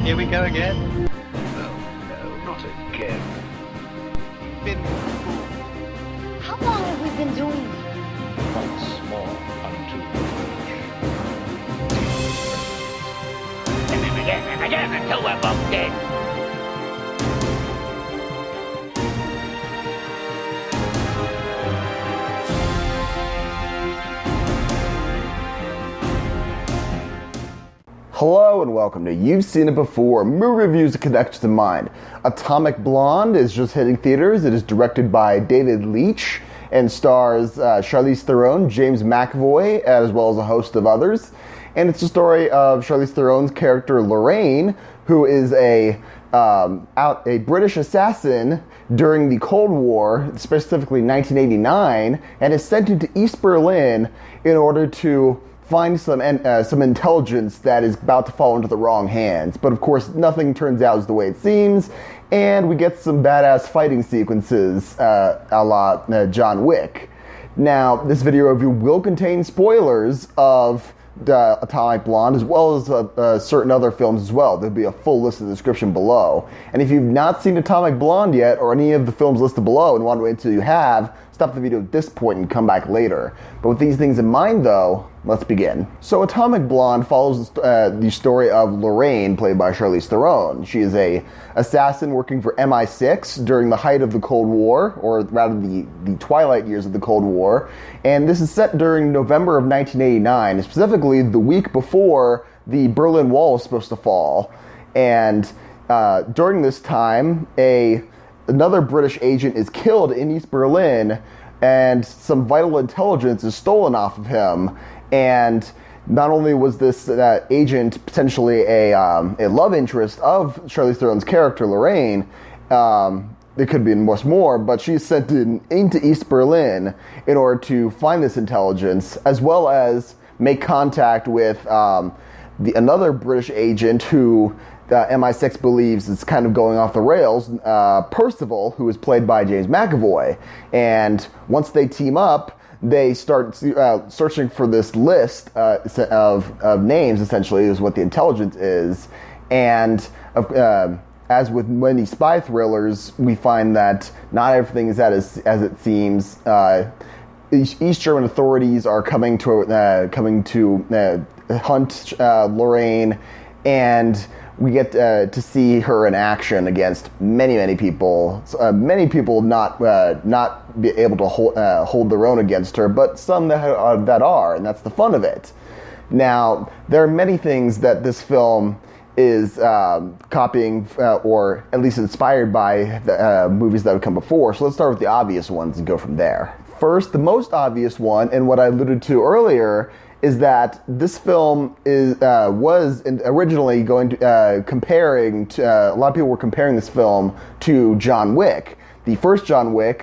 Here we go again. No, not again. You've been fooled. How long have we been doing this? Once more unto And again until we're both dead. Hello and welcome to You've Seen It Before, movie reviews that connect to mind. Atomic Blonde is just hitting theaters. It is directed by David Leitch and stars Charlize Theron, James McAvoy, as well as a host of others. And it's the story of Charlize Theron's character Lorraine, who is a British assassin during the Cold War, specifically 1989, and is sent into East Berlin in order to find some intelligence that is about to fall into the wrong hands. But of course, nothing turns out as the way it seems, and we get some badass fighting sequences a la John Wick. Now, this video review will contain spoilers of Atomic Blonde, as well as certain other films as well. There'll be a full list in the description below. And if you've not seen Atomic Blonde yet, or any of the films listed below and want to wait until you have, stop the video at this point and come back later. But with these things in mind though, let's begin. So Atomic Blonde follows the story of Lorraine, played by Charlize Theron. She is a assassin working for MI6 during the height of the Cold War, or rather the twilight years of the Cold War. And this is set during November of 1989, specifically the week before the Berlin Wall was supposed to fall. And during this time, another British agent is killed in East Berlin, and some vital intelligence is stolen off of him. And not only was this agent potentially a love interest of Charlize Theron's character, Lorraine, it could be much more, but she's sent into East Berlin in order to find this intelligence, as well as make contact with another British agent who MI6 believes is kind of going off the rails, Percival, who is played by James McAvoy. And once they team up, they start searching for this list of names, essentially, is what the intelligence is. And as with many spy thrillers, we find that not everything is as it seems. East German authorities are coming to hunt Lorraine, and we get to see her in action against many people. Many people not be able to hold their own against her, but some that are, and that's the fun of it. Now, there are many things that this film is copying, or at least inspired by the movies that have come before. So let's start with the obvious ones and go from there. First, the most obvious one, and what I alluded to earlier, is that this film was originally going to comparing to a lot of people were comparing this film to John Wick. The first John Wick,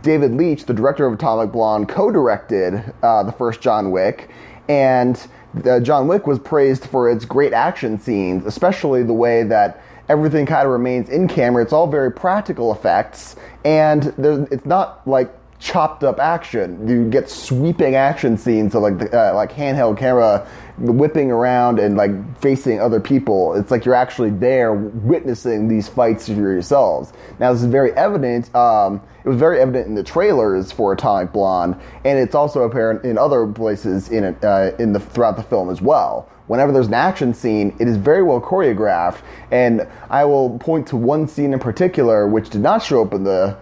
David Leitch, the director of Atomic Blonde, co-directed the first John Wick, and John Wick was praised for its great action scenes, especially the way that everything kind of remains in camera. It's all very practical effects, and it's not like chopped up action. You get sweeping action scenes of like handheld camera whipping around and like facing other people. It's like you're actually there witnessing these fights for yourselves. Now this is very evident. It was very evident in the trailers for Atomic Blonde, and it's also apparent in other places throughout the film as well. Whenever there's an action scene, it is very well choreographed, and I will point to one scene in particular which did not show up in the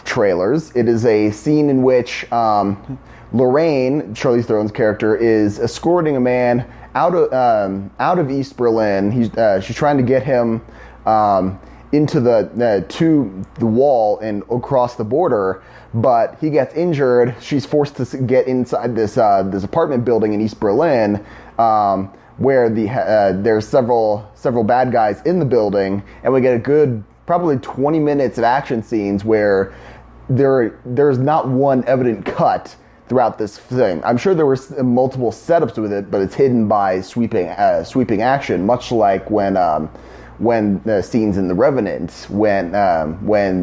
trailers. It is a scene in which Lorraine, Charlize Theron's character, is escorting a man out of East Berlin. She's trying to get him into the wall and across the border, but he gets injured. She's forced to get inside this apartment building in East Berlin, where there's several bad guys in the building, and we get a good probably 20 minutes of action scenes where there's not one evident cut throughout this thing. I'm sure there were multiple setups with it, but it's hidden by sweeping action, much like when the scenes in The Revenant, when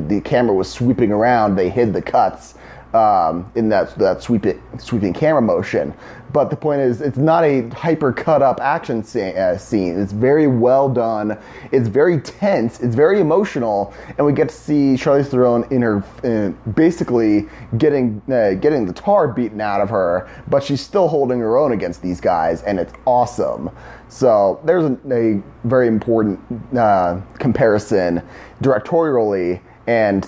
the camera was sweeping around, they hid the cuts in that sweeping camera motion. But the point is, it's not a hyper cut up action scene. It's very well done. It's very tense. It's very emotional, and we get to see Charlize Theron in her basically getting the tar beaten out of her, but she's still holding her own against these guys, and it's awesome. So there's a very important comparison directorially and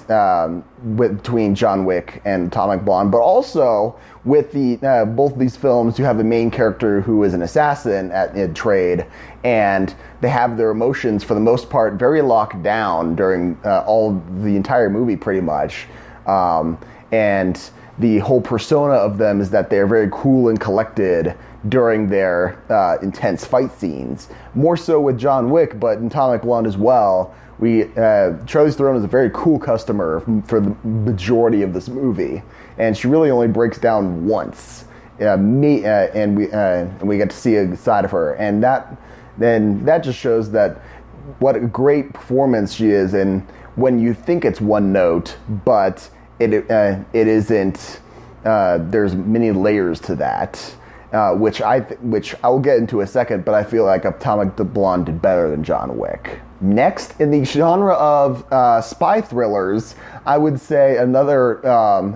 between John Wick and Atomic Blonde, but also with the both of these films, you have a main character who is an assassin at trade, and they have their emotions for the most part very locked down during the entire movie, pretty much, and the whole persona of them is that they're very cool and collected during their intense fight scenes. More so with John Wick, but in Atomic Blonde as well. Charlize Theron is a very cool customer for the majority of this movie, and she really only breaks down once. And we get to see a side of her, and that just shows that what a great performance she is. And when you think it's one note, but it isn't. There's many layers to that, which I'll get into a second. But I feel like Atomic Blonde did better than John Wick. Next, in the genre of spy thrillers, I would say another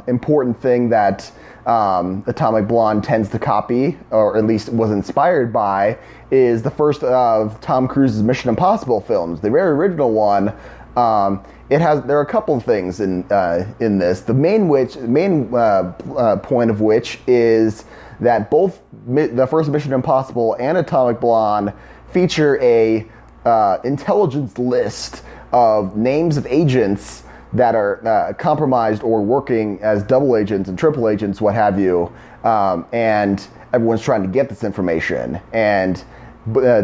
important thing that Atomic Blonde tends to copy, or at least was inspired by, is the first of Tom Cruise's Mission Impossible films, the very original one. There are a couple of things in this. The main point of which is that both the first Mission Impossible and Atomic Blonde feature a intelligence list of names of agents that are compromised or working as double agents and triple agents, what have you, and everyone's trying to get this information. And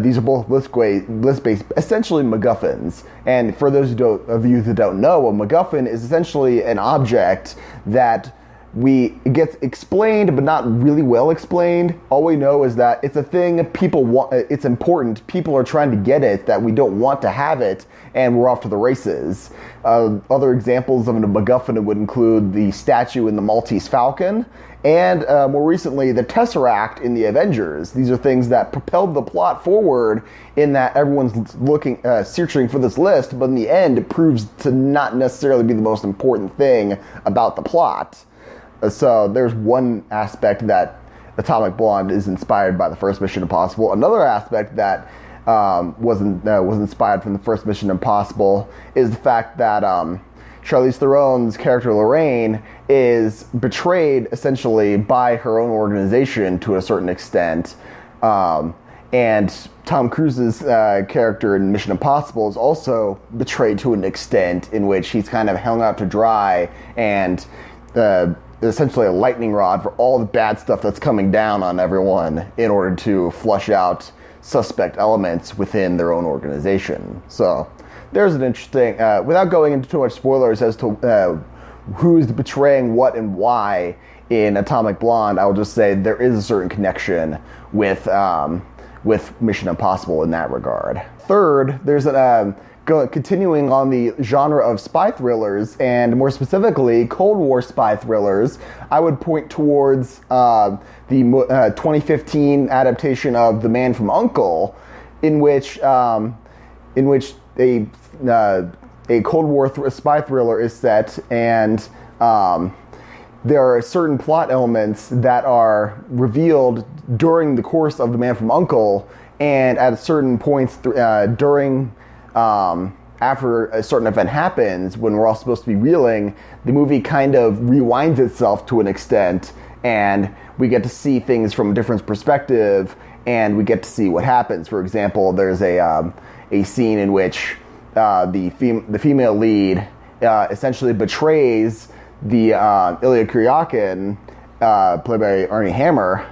these are both list-based, essentially MacGuffins. And for those of you who don't know, a MacGuffin is essentially an object that it gets explained, but not really well explained. All we know is that it's a thing people want. It's important. People are trying to get it, that we don't want to have it, and we're off to the races. Other examples of a MacGuffin would include the statue in the Maltese Falcon, and more recently, the Tesseract in the Avengers. These are things that propelled the plot forward in that everyone's searching for this list, but in the end, it proves to not necessarily be the most important thing about the plot. So there's one aspect that Atomic Blonde is inspired by the first Mission Impossible. Another aspect that was inspired from the first Mission Impossible is the fact that Charlize Theron's character Lorraine is betrayed essentially by her own organization to a certain extent. And Tom Cruise's character in Mission Impossible is also betrayed to an extent in which he's kind of hung out to dry and essentially a lightning rod for all the bad stuff that's coming down on everyone in order to flush out suspect elements within their own organization. So there's an interesting, without going into too much spoilers as to who's betraying what and why in Atomic Blonde, I will just say there is a certain connection with Mission Impossible in that regard. Third, there's continuing on the genre of spy thrillers, and more specifically Cold War spy thrillers, I would point towards the 2015 adaptation of The Man From U.N.C.L.E, in which a Cold War spy thriller is set, and there are certain plot elements that are revealed during the course of The Man From U.N.C.L.E, and at certain points after a certain event happens, when we're all supposed to be reeling, the movie kind of rewinds itself to an extent, and we get to see things from a different perspective, and we get to see what happens. For example, there's a scene in which the female lead essentially betrays the Ilya Kuryakin, played by Armie Hammer,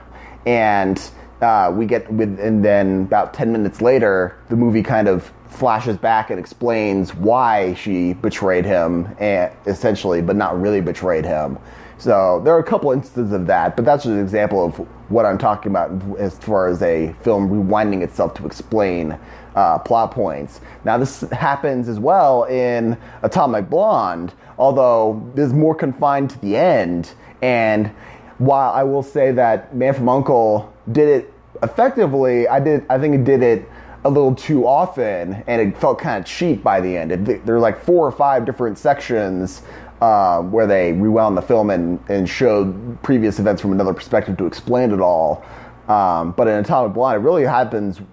and then about 10 minutes later, the movie kind of flashes back and explains why she betrayed him, essentially, but not really betrayed him. So there are a couple instances of that, but that's just an example of what I'm talking about as far as a film rewinding itself to explain plot points. Now this happens as well in Atomic Blonde, although this is more confined to the end. And while I will say that Man From U.N.C.L.E. did it effectively, I think it did it a little too often, and it felt kind of cheap by the end. There were like 4 or 5 different sections where they rewound the film and showed previous events from another perspective to explain it all. But in Atomic Blonde, it really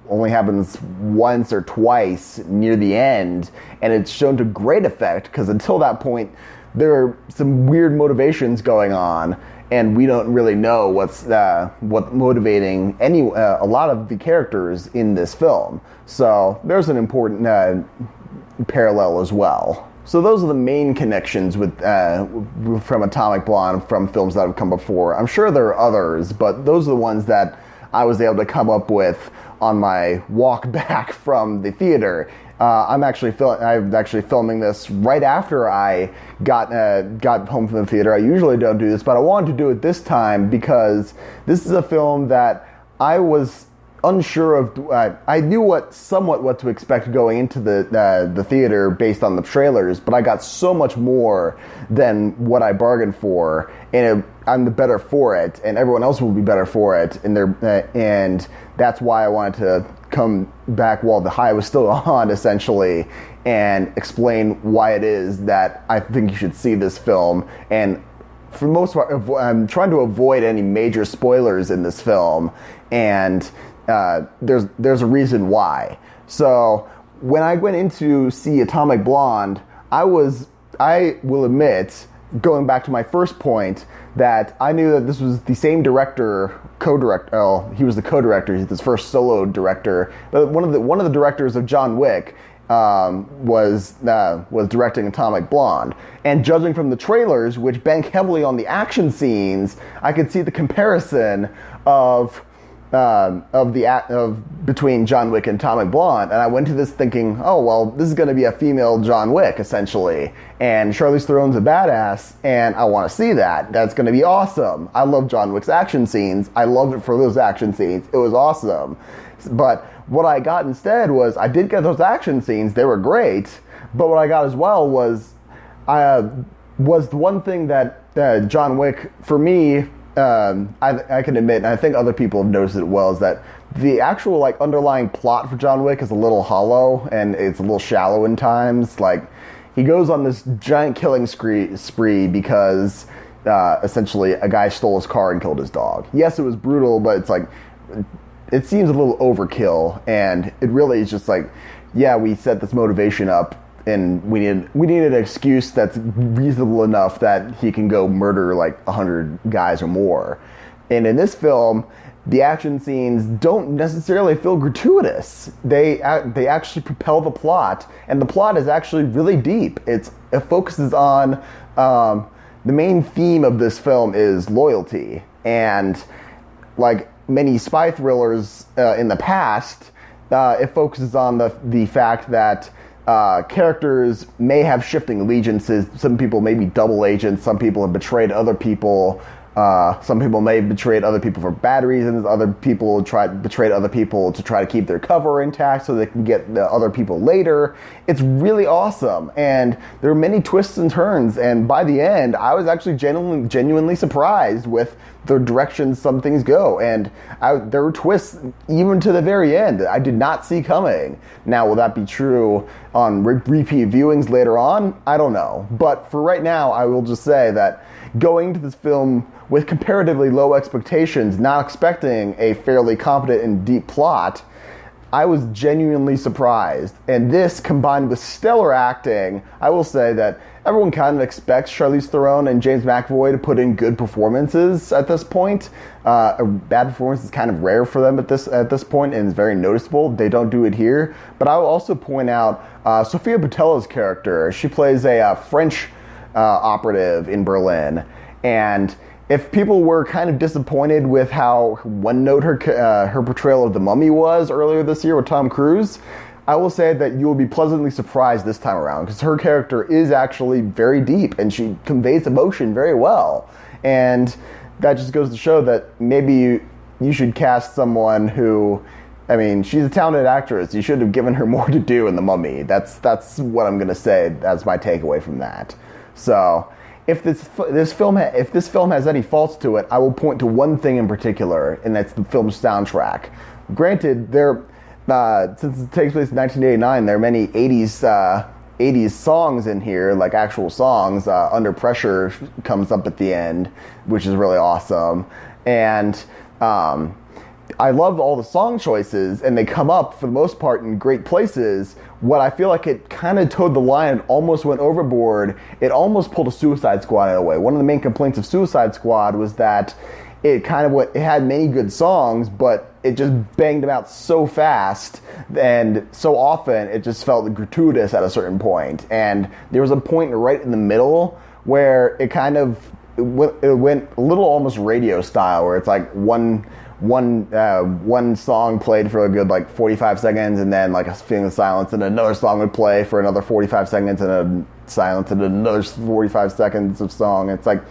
only happens once or twice near the end, and it's shown to great effect because until that point, there are some weird motivations going on, and we don't really know what's motivating a lot of the characters in this film. So there's an important parallel as well. So those are the main connections from Atomic Blonde from films that have come before. I'm sure there are others, but those are the ones that I was able to come up with on my walk back from the theater. I'm actually filming this right after I got home from the theater. I usually don't do this, but I wanted to do it this time because this is a film that I was unsure of. I knew somewhat what to expect going into the theater based on the trailers, but I got so much more than what I bargained for, and I'm the better for it, and everyone else will be better for it, and that's why I wanted to come back while the high was still on, essentially, and explain why it is that I think you should see this film. And for the most part, I'm trying to avoid any major spoilers in this film, and there's a reason why. So when I went in to see Atomic Blonde, I will admit, going back to my first point, that I knew that this was the same director, co-director. Oh, he was the co-director. He's his first solo director. But one of the directors of Jane Wick was directing Atomic Blonde. And judging from the trailers, which bank heavily on the action scenes, I could see the comparison of between Jane Wick and Atomic Blonde, and I went to this thinking, oh well, this is going to be a female Jane Wick essentially, and Charlize Theron's a badass, and I want to see that. That's going to be awesome. I love Jane Wick's action scenes. I loved it for those action scenes. It was awesome. But what I got instead was I did get those action scenes. They were great, but what I got as well was the one thing that Jane Wick for me. I can admit, and I think other people have noticed it well, is that the actual underlying plot for Jane Wick is a little hollow and it's a little shallow in times. Like, he goes on this giant killing spree because essentially a guy stole his car and killed his dog. Yes, it was brutal, but it's it seems a little overkill, and it really is just yeah, we set this motivation up, and we need an excuse that's reasonable enough that he can go murder 100 guys or more. And in this film, the action scenes don't necessarily feel gratuitous. They actually propel the plot, and the plot is actually really deep. It focuses on the main theme of this film is loyalty, and like many spy thrillers in the past, it focuses on the fact that characters may have shifting allegiances. Some people may be double agents. Some people have betrayed other people. Some people may have betrayed other people for bad reasons. Other people betrayed other people to try to keep their cover intact so they can get the other people later. It's really awesome, and there are many twists and turns. And by the end, I was actually genuinely surprised with the direction some things go. And there were twists even to the very end I did not see coming. Now, will that be true on repeat viewings later on? I don't know. But for right now, I will just say that going to this film with comparatively low expectations, not expecting a fairly competent and deep plot, I was genuinely surprised. And this, combined with stellar acting, I will say that everyone kind of expects Charlize Theron and James McAvoy to put in good performances at this point. A bad performance is kind of rare for them at this point, and it's very noticeable. They don't do it here. But I will also point out Sofia Boutella's character. She plays a French operative in Berlin, and if people were kind of disappointed with how one-note her portrayal of the Mummy was earlier this year with Tom Cruise, I will say that you will be pleasantly surprised this time around, because her character is actually very deep and she conveys emotion very well. And that just goes to show that maybe you should cast someone who, I mean, she's a talented actress. You should have given her more to do in The Mummy. That's what I'm going to say. That's my takeaway from that. So, if this film has any faults to it, I will point to one thing in particular, and that's the film's soundtrack. Granted, since it takes place in 1989, there are many 80s songs in here, like actual songs. Under Pressure comes up at the end, which is really awesome. And I love all the song choices, and they come up, for the most part, in great places. What I feel like it kind of towed the line and almost went overboard, it almost pulled a Suicide Squad in a way. One of the main complaints of Suicide Squad was that it had many good songs, but it just banged them out so fast, and so often it just felt gratuitous at a certain point. And there was a point right in the middle where it went a little almost radio style, where it's like one song played for a good like 45 seconds, and then like a feeling of silence, and another song would play for another 45 seconds, and a silence, and another 45 seconds of song. It's like,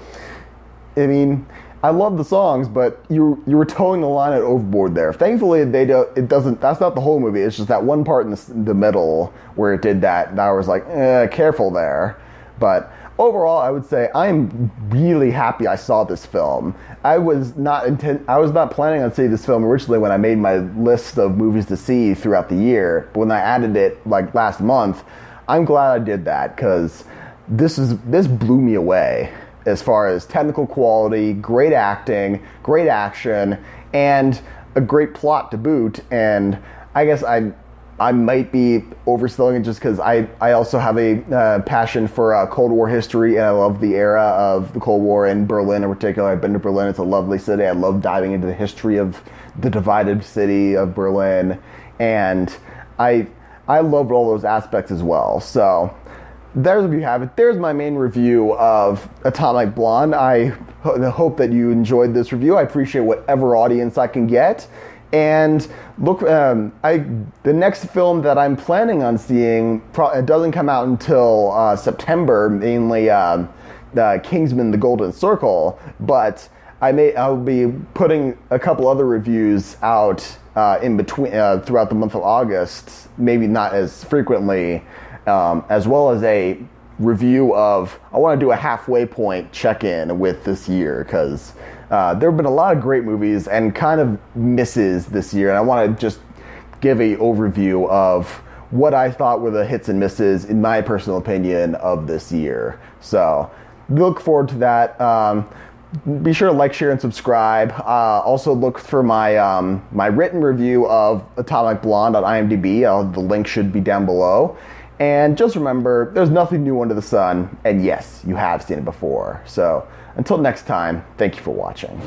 I mean, I love the songs, but you were towing the line at overboard there. Thankfully, that's not the whole movie. It's just that one part in the middle where it did that, and I was like, careful there. But overall, I would say I'm really happy I saw this film. I was not planning on seeing this film originally when I made my list of movies to see throughout the year. But when I added it like last month, I'm glad I did that, because this blew me away as far as technical quality, great acting, great action, and a great plot to boot. And I guess I might be overselling it just because I also have a passion for Cold War history, and I love the era of the Cold War in Berlin in particular. I've been to Berlin. It's a lovely city. I love diving into the history of the divided city of Berlin, and I loved all those aspects as well. So there you have it. There's my main review of Atomic Blonde. I hope that you enjoyed this review. I appreciate whatever audience I can get. And look, the next film that I'm planning on seeing, it doesn't come out until September, mainly Kingsman: The Golden Circle, but I'll be putting a couple other reviews out in between throughout the month of August, maybe not as frequently, as well as a review of, I want to do a halfway point check-in with this year, because there have been a lot of great movies and kind of misses this year, and I want to just give a overview of what I thought were the hits and misses, in my personal opinion, of this year. So look forward to that. Be sure to like, share, and subscribe. Also look for my my written review of Atomic Blonde on IMDb. The link should be down below. And just remember, there's nothing new under the sun, and yes, you have seen it before. So until next time, thank you for watching.